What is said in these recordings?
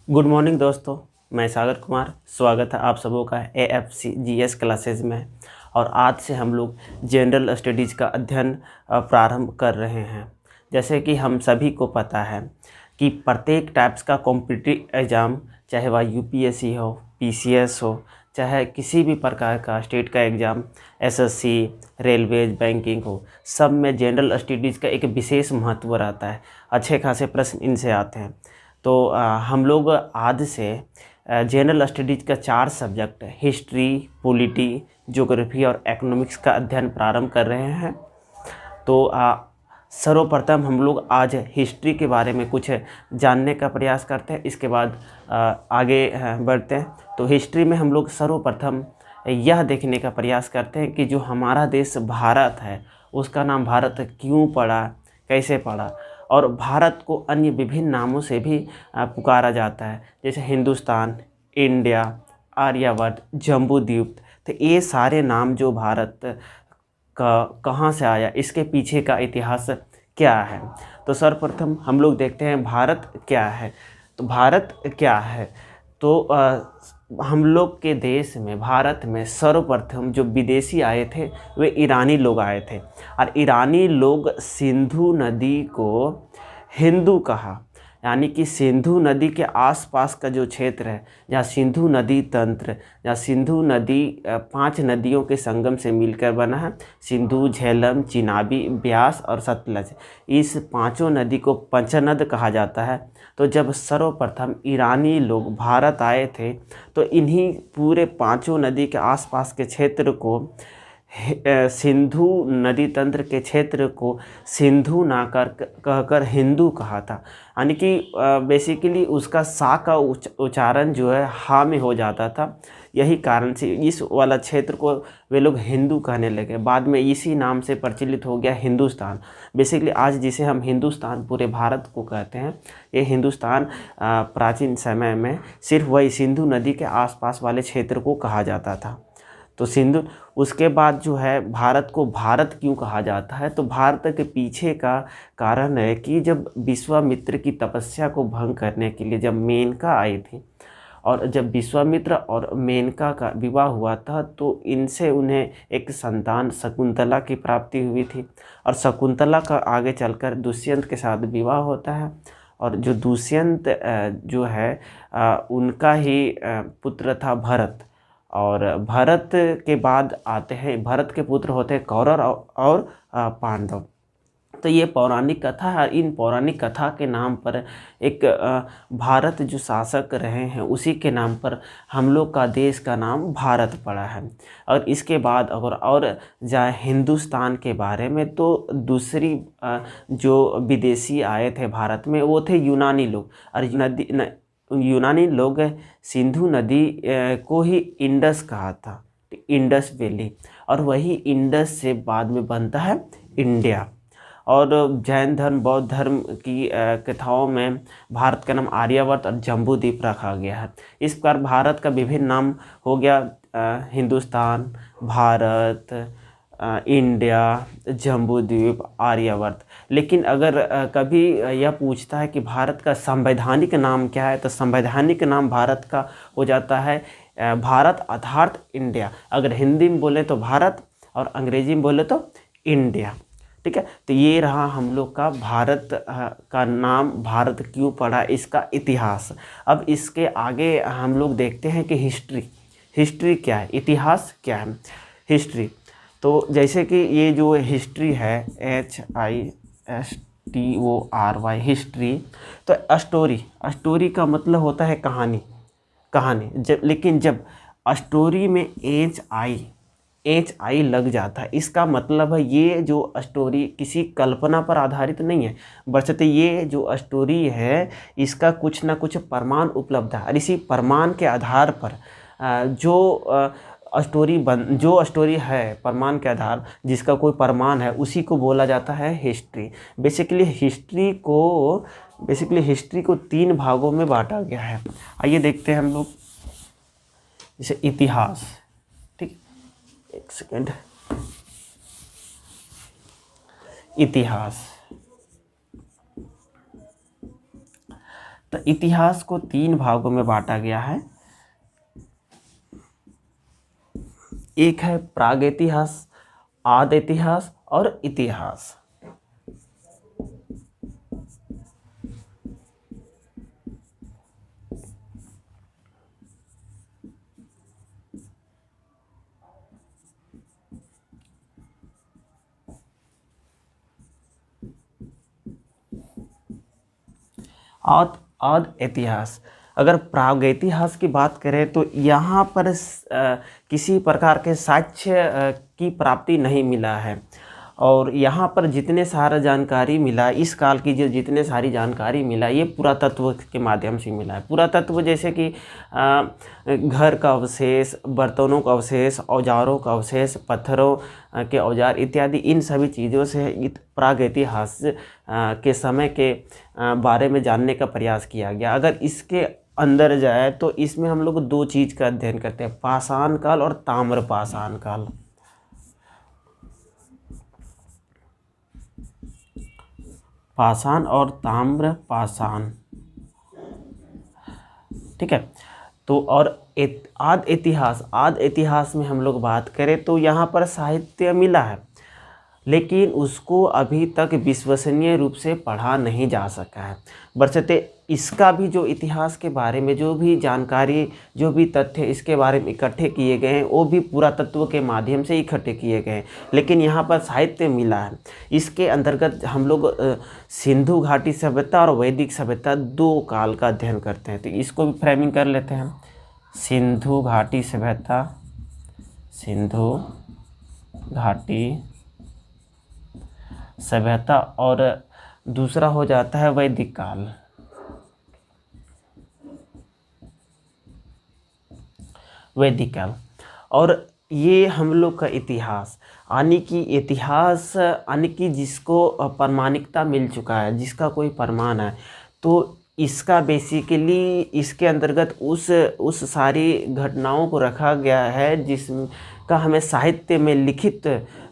Good morning दोस्तों। मैं सागर कुमार, स्वागत है आप सबों का AFC GS क्लासेस में। और आज से हम लोग जनरल स्टडीज़ का अध्ययन प्रारंभ कर रहे हैं। जैसे कि हम सभी को पता है कि प्रत्येक टाइप्स का कॉम्पिटिटिव एग्ज़ाम, चाहे वह UPSC हो, PCS हो, चाहे किसी भी प्रकार का स्टेट का एग्ज़ाम, SSC, रेलवेज, बैंकिंग हो, सब में जनरल स्टडीज़ का एक विशेष महत्व रहता है। अच्छे खासे प्रश्न इनसे आते हैं। तो हम लोग आज से जनरल स्टडीज़ का 4 सब्जेक्ट हिस्ट्री, पॉलिटी, ज्योग्राफी और इकोनॉमिक्स का अध्ययन प्रारंभ कर रहे हैं। तो सर्वप्रथम हम लोग आज हिस्ट्री के बारे में कुछ जानने का प्रयास करते हैं। इसके बाद आगे बढ़ते हैं। तो हिस्ट्री में हम लोग सर्वप्रथम यह देखने का प्रयास करते हैं कि जो हमारा देश भारत है उसका नाम भारत क्यों पड़ा, कैसे पड़ा, और भारत को अन्य विभिन्न नामों से भी पुकारा जाता है, जैसे हिंदुस्तान, इंडिया, आर्यवर्त, जम्बूद्वीप। तो ये सारे नाम जो भारत का कहाँ से आया, इसके पीछे का इतिहास क्या है। तो सर्वप्रथम हम लोग देखते हैं भारत क्या है। तो भारत क्या है, तो हम लोग के देश में, भारत में सर्वप्रथम जो विदेशी आए थे वे ईरानी लोग आए थे। और ईरानी लोग सिंधु नदी को हिंदू कहा, यानी कि सिंधु नदी के आसपास का जो क्षेत्र है, जहाँ सिंधु नदी तंत्र, जहाँ सिंधु नदी 5 नदियों के संगम से मिलकर बना है, सिंधु, झेलम, चिनाबी, ब्यास और सतलज। इस पांचों नदी को पंचनद कहा जाता है। तो जब सर्वप्रथम ईरानी लोग भारत आए थे तो इन्हीं पूरे पांचों नदी के आसपास के क्षेत्र को, सिंधु नदी तंत्र के क्षेत्र को सिंधु ना कहकर हिंदू कहा था। यानी कि बेसिकली उसका सा का उच्चारण जो है हा में हो जाता था। यही कारण से इस वाला क्षेत्र को वे लोग हिंदू कहने लगे। बाद में इसी नाम से प्रचलित हो गया हिंदुस्तान। बेसिकली आज जिसे हम हिंदुस्तान पूरे भारत को कहते हैं, ये हिंदुस्तान प्राचीन समय में सिर्फ वही सिंधु नदी के आसपास वाले क्षेत्र को कहा जाता था। तो सिंधु, उसके बाद जो है भारत को भारत क्यों कहा जाता है, तो भारत के पीछे का कारण है कि जब विश्वामित्र की तपस्या को भंग करने के लिए जब मेनका आई थी, और जब विश्वामित्र और मेनका का विवाह हुआ था तो इनसे उन्हें एक संतान शकुंतला की प्राप्ति हुई थी। और शकुंतला का आगे चलकर दुष्यंत के साथ विवाह होता है। और जो दुष्यंत जो है उनका ही पुत्र था भरत। और भरत के बाद आते हैं, भरत के पुत्र होते हैं कौरव और पांडव। तो ये पौराणिक कथा है। इन पौराणिक कथा के नाम पर एक भारत जो शासक रहे हैं उसी के नाम पर हम लोग का देश का नाम भारत पड़ा है। और इसके बाद अगर और जाए हिंदुस्तान के बारे में, तो दूसरी जो विदेशी आए थे भारत में वो थे यूनानी लोग। और यूनानी लोग सिंधु नदी को ही इंडस कहा था, इंडस वैली। और वही इंडस से बाद में बनता है इंडिया। और जैन धर्म, बौद्ध धर्म की कथाओं में भारत का नाम आर्यवर्त और जम्बूद्वीप रखा गया है। इस प्रकार भारत का विभिन्न नाम हो गया, हिंदुस्तान, भारत, इंडिया, जम्बूद्वीप, आर्यवर्त। लेकिन अगर कभी यह पूछता है कि भारत का संवैधानिक नाम क्या है, तो संवैधानिक नाम भारत का हो जाता है भारत अर्थात इंडिया। अगर हिंदी में बोले तो भारत और अंग्रेजी में बोले तो इंडिया। ठीक है, तो ये रहा हम लोग का भारत का नाम भारत क्यों पड़ा, इसका इतिहास। अब इसके आगे हम लोग देखते हैं कि हिस्ट्री क्या है, इतिहास क्या है। हिस्ट्री, तो जैसे कि ये जो हिस्ट्री है HISTORY हिस्ट्री, तो स्टोरी का मतलब होता है कहानी। लेकिन जब स्टोरी में एच आई लग जाता है, इसका मतलब है ये जो स्टोरी किसी कल्पना पर आधारित नहीं है, बशर्ते ये जो स्टोरी है इसका कुछ ना कुछ प्रमाण उपलब्ध है। और इसी प्रमाण के आधार पर जो स्टोरी है, प्रमाण के आधार जिसका कोई प्रमाण है, उसी को बोला जाता है हिस्ट्री। बेसिकली हिस्ट्री को 3 भागों में बांटा गया है। आइए देखते हैं हम लोग। जैसे इतिहास, ठीक, एक सेकेंड। तो इतिहास को 3 भागों में बांटा गया है। एक है प्रागैतिहास, आदि इतिहास और इतिहास। आद इतिहास, अगर प्रागैतिहास की बात करें तो यहाँ पर किसी प्रकार के साक्ष्य की प्राप्ति नहीं मिला है, और यहाँ पर जितने सारा जानकारी मिला, इस काल की जो जितने सारी जानकारी मिला, ये पुरातत्व के माध्यम से मिला है। पुरातत्व जैसे कि घर का अवशेष, बर्तनों का अवशेष, औजारों का अवशेष, पत्थरों के औजार इत्यादि, इन सभी चीज़ों से प्रागैतिहास के समय के बारे में जानने का प्रयास किया गया। अगर इसके अंदर जाए तो इसमें हम लोग 2 चीज़ का अध्ययन करते हैं, पाषाण काल और ताम्र पाषाण काल। पाषाण और ताम्र पाषाण, ठीक है। तो और आद इतिहास में हम लोग बात करें तो यहाँ पर साहित्य मिला है, लेकिन उसको अभी तक विश्वसनीय रूप से पढ़ा नहीं जा सका है। बशर्ते इसका भी जो इतिहास के बारे में जो भी जानकारी, जो भी तथ्य इसके बारे में इकट्ठे किए गए हैं, वो भी पुरातत्व के माध्यम से इकट्ठे किए गए हैं, लेकिन यहाँ पर साहित्य मिला है। इसके अंतर्गत हम लोग सिंधु घाटी सभ्यता और वैदिक सभ्यता 2 काल का अध्ययन करते हैं। तो इसको भी फ्रेमिंग कर लेते हैं। सिंधु घाटी सभ्यता, सिंधु घाटी सभ्यता, और दूसरा हो जाता है वैदिक काल। वैदिक काल, और ये हम लोग का इतिहास यानी कि जिसको प्रमाणिकता मिल चुका है, जिसका कोई प्रमाण है, तो इसका बेसिकली इसके अंतर्गत उस सारी घटनाओं को रखा गया है जिसका हमें साहित्य में लिखित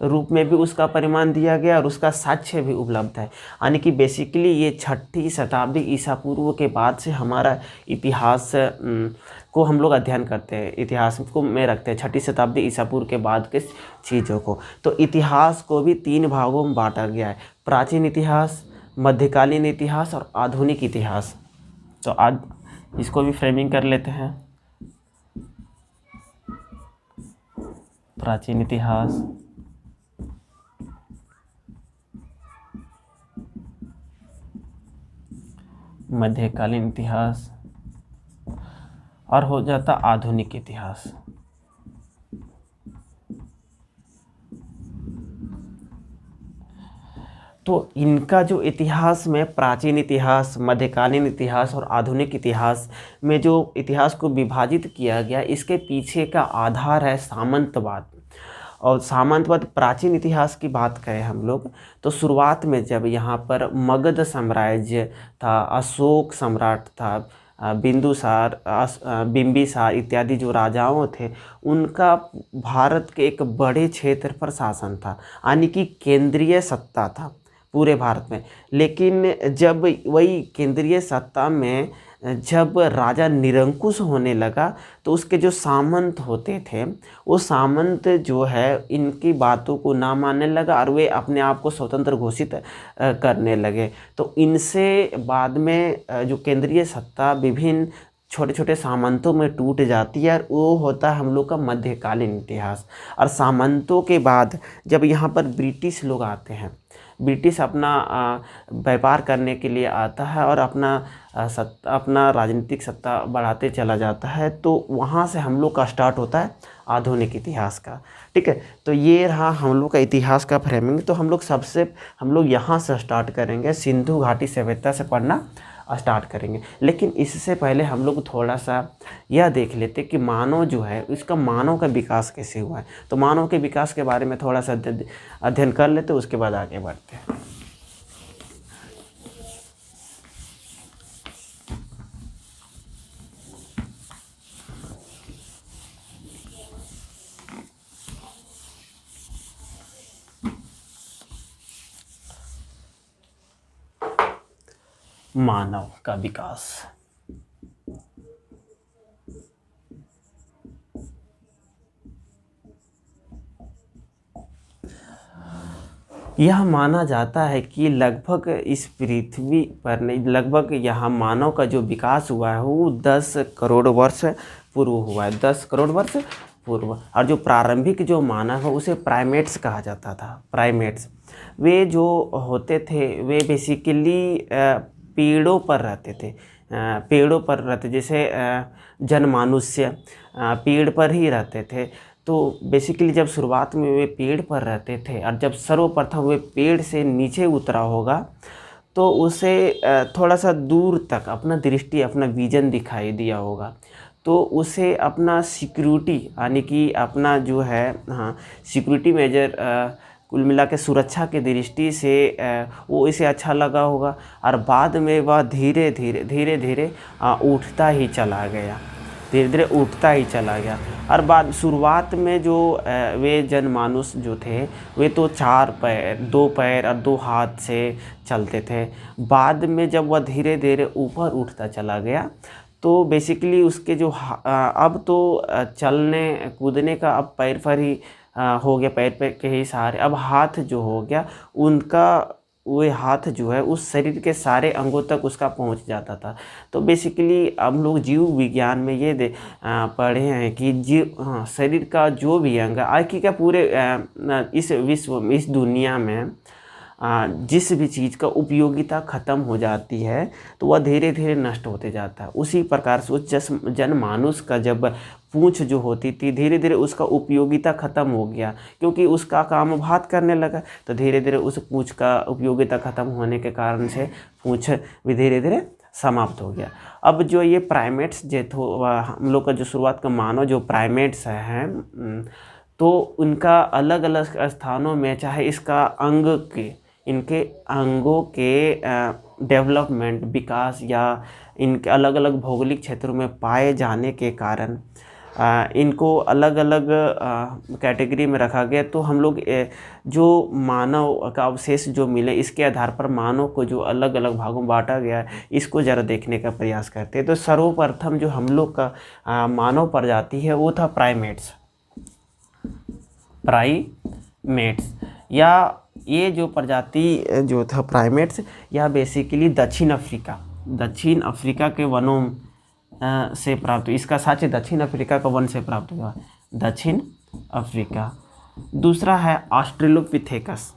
रूप में भी उसका परिमाण दिया गया और उसका साक्ष्य भी उपलब्ध है। यानी कि बेसिकली ये 6ठी शताब्दी ईसा पूर्व के बाद से हमारा इतिहास को हम लोग अध्ययन करते हैं, इतिहास को में रखते हैं 6ठी शताब्दी ईसा पूर्व के बाद के चीज़ों को। तो इतिहास को भी 3 भागों में बांटा गया है, प्राचीन इतिहास, मध्यकालीन इतिहास और आधुनिक इतिहास। तो आज इसको भी फ्रेमिंग कर लेते हैं। प्राचीन इतिहास, मध्यकालीन इतिहास, और हो जाता आधुनिक इतिहास। तो इनका जो इतिहास में प्राचीन इतिहास, मध्यकालीन इतिहास और आधुनिक इतिहास में जो इतिहास को विभाजित किया गया, इसके पीछे का आधार है सामंतवाद। और सामंतवाद, प्राचीन इतिहास की बात करें हम लोग तो शुरुआत में जब यहाँ पर मगध साम्राज्य था, अशोक सम्राट था, बिंबिसार इत्यादि जो राजाओं थे, उनका भारत के एक बड़े क्षेत्र पर शासन था, यानी कि केंद्रीय सत्ता था पूरे भारत में। लेकिन जब वही केंद्रीय सत्ता में जब राजा निरंकुश होने लगा तो उसके जो सामंत होते थे, वो सामंत जो है इनकी बातों को ना मानने लगा और वे अपने आप को स्वतंत्र घोषित करने लगे। तो इनसे बाद में जो केंद्रीय सत्ता विभिन्न छोटे छोटे सामंतों में टूट जाती है, और वो होता है हम लोग का मध्यकालीन इतिहास। और सामंतों के बाद जब यहाँ पर ब्रिटिश लोग आते हैं, ब्रिटिश अपना व्यापार करने के लिए आता है और अपना राजनीतिक सत्ता बढ़ाते चला जाता है, तो वहाँ से हम लोग का स्टार्ट होता है आधुनिक इतिहास का। ठीक है, तो ये रहा हम लोग का इतिहास का फ्रेमिंग। तो हम लोग यहाँ से स्टार्ट करेंगे, सिंधु घाटी सभ्यता से पढ़ना स्टार्ट करेंगे। लेकिन इससे पहले हम लोग थोड़ा सा यह देख लेते कि मानव जो है, इसका मानव का विकास कैसे हुआ है। तो मानव के विकास के बारे में थोड़ा सा अध्ययन कर लेते, उसके बाद आगे बढ़ते हैं। मानव का विकास, यह माना जाता है कि लगभग इस पृथ्वी पर नहीं, लगभग यहाँ मानव का जो विकास हुआ है वो 10 करोड़ वर्ष पूर्व हुआ है, 10 करोड़ वर्ष पूर्व। और जो प्रारंभिक जो मानव है उसे प्राइमेट्स कहा जाता था। प्राइमेट्स वे जो होते थे वे बेसिकली पेड़ों पर रहते थे, पेड़ों पर रहते, जैसे जनमानुष्य पेड़ पर ही रहते थे। तो बेसिकली जब शुरुआत में वे पेड़ पर रहते थे और जब सर्वप्रथम वे पेड़ से नीचे उतरा होगा तो उसे थोड़ा सा दूर तक अपना दृष्टि, अपना विजन दिखाई दिया होगा। तो उसे अपना सिक्योरिटी यानी कि अपना जो है, हाँ, सिक्योरिटी मेजर, कुल मिला के सुरक्षा के दृष्टि से वो इसे अच्छा लगा होगा। और बाद में वह धीरे धीरे उठता ही चला गया, धीरे धीरे उठता ही चला गया। और बाद शुरुआत में जो वे जनमानुष जो थे वे तो 4 पैर, 2 पैर और 2 हाथ से चलते थे। बाद में जब वह धीरे धीरे ऊपर उठता चला गया तो बेसिकली उसके जो अब तो चलने कूदने का अब पैर पर ही हो गया, पैर पे के ही सहारे। अब हाथ जो हो गया उनका, वो हाथ जो है उस शरीर के सारे अंगों तक उसका पहुंच जाता था। तो बेसिकली हम लोग जीव विज्ञान में ये पढ़े हैं कि जीव, शरीर का जो भी अंग आज की क्या पूरे इस विश्व में, इस दुनिया में जिस भी चीज़ का उपयोगिता ख़त्म हो जाती है तो वह धीरे धीरे नष्ट होते जाता है। उसी प्रकार से उस जनमानुष का जब पूंछ जो होती थी धीरे धीरे उसका उपयोगिता ख़त्म हो गया, क्योंकि उसका काम भात करने लगा। तो धीरे धीरे उस पूंछ का उपयोगिता ख़त्म होने के कारण से पूंछ भी धीरे धीरे समाप्त हो गया। अब जो ये प्राइमेट्स जो हम लोग का जो शुरुआत का मानव जो प्राइमेट्स हैं, तो उनका अलग अलग स्थानों में, चाहे इसका अंग के, इनके अंगों के डेवलपमेंट, विकास या इनके अलग अलग भौगोलिक क्षेत्रों में पाए जाने के कारण इनको अलग अलग कैटेगरी में रखा गया। तो हम लोग जो मानव का अवशेष जो मिले इसके आधार पर मानव को जो अलग अलग भागों में बांटा गया इसको ज़रा देखने का प्रयास करते हैं। तो सर्वप्रथम जो हम लोग का मानव प्रजाति है वो था प्राइमेट्स। प्राइमेट्स या ये जो प्रजाति जो था प्राइमेट्स, यह बेसिकली दक्षिण अफ्रीका के वनों से प्राप्त हुआ। इसका साक्ष्य दक्षिण अफ्रीका का वन से प्राप्त हुआ, दक्षिण अफ्रीका। दूसरा है ऑस्ट्रेलोपिथेकस।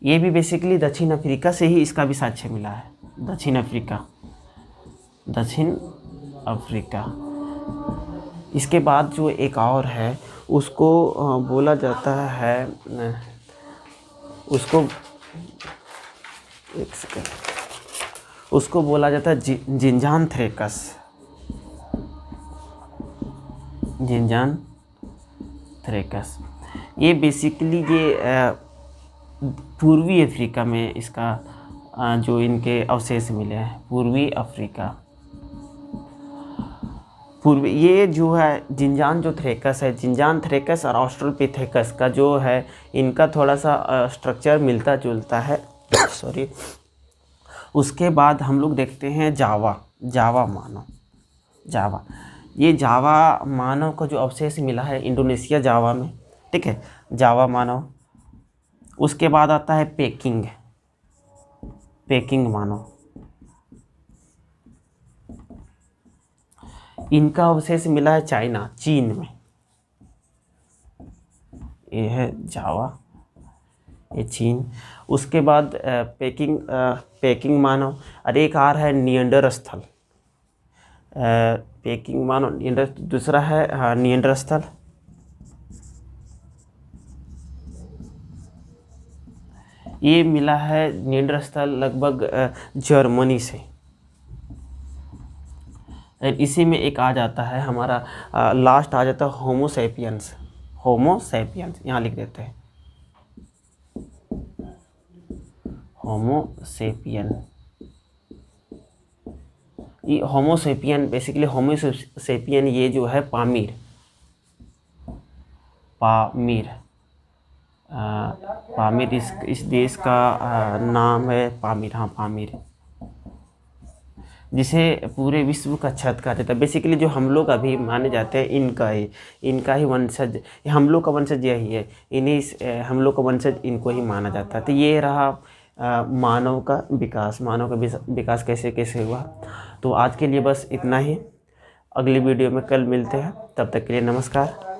ये भी बेसिकली दक्षिण अफ्रीका से ही इसका भी साक्ष्य मिला है, दक्षिण अफ्रीका। इसके बाद जो एक और है उसको बोला जाता है, उसको बोला जाता है जिन्जान्थ्रेकस। ये बेसिकली ये पूर्वी अफ्रीका में इसका जो इनके अवशेष मिले हैं, पूर्वी अफ्रीका। ये जो है जिन्जान्थ्रेकस और ऑस्ट्रेलोपिथेकस का जो है इनका थोड़ा सा स्ट्रक्चर मिलता जुलता है सॉरी। उसके बाद हम लोग देखते हैं जावा मानव। ये जावा मानव का जो अवशेष मिला है इंडोनेशिया जावा में, ठीक है, जावा मानव। उसके बाद आता है पेकिंग मानव। इनका अवशेष मिला है चीन में। ये है जावा, ये चीन। उसके बाद पेकिंग मानव और एक और है निएंडरस्थल। पेकिंग मानव दूसरा है निएंडरस्थल। ये मिला है निएंडरस्थल लगभग जर्मनी से। इसी में एक आ जाता है हमारा लास्ट आ जाता है होमोसेपियंस। यहाँ लिख देते हैं होमोसेपियन। ये होमोसेपियन बेसिकली होमोसेपियन ये जो है पामीर इस देश का नाम है पामीर। हाँ, पामीर। जिसे पूरे विश्व का छत कहा जाता है। बेसिकली जो हम लोग अभी माने जाते हैं इनका ही वंशज, हम लोग का वंशज यही है, हम लोग का वंशज इनको ही माना जाता है। तो ये रहा मानव का विकास कैसे कैसे हुआ। तो आज के लिए बस इतना ही, अगली वीडियो में कल मिलते हैं, तब तक के लिए नमस्कार।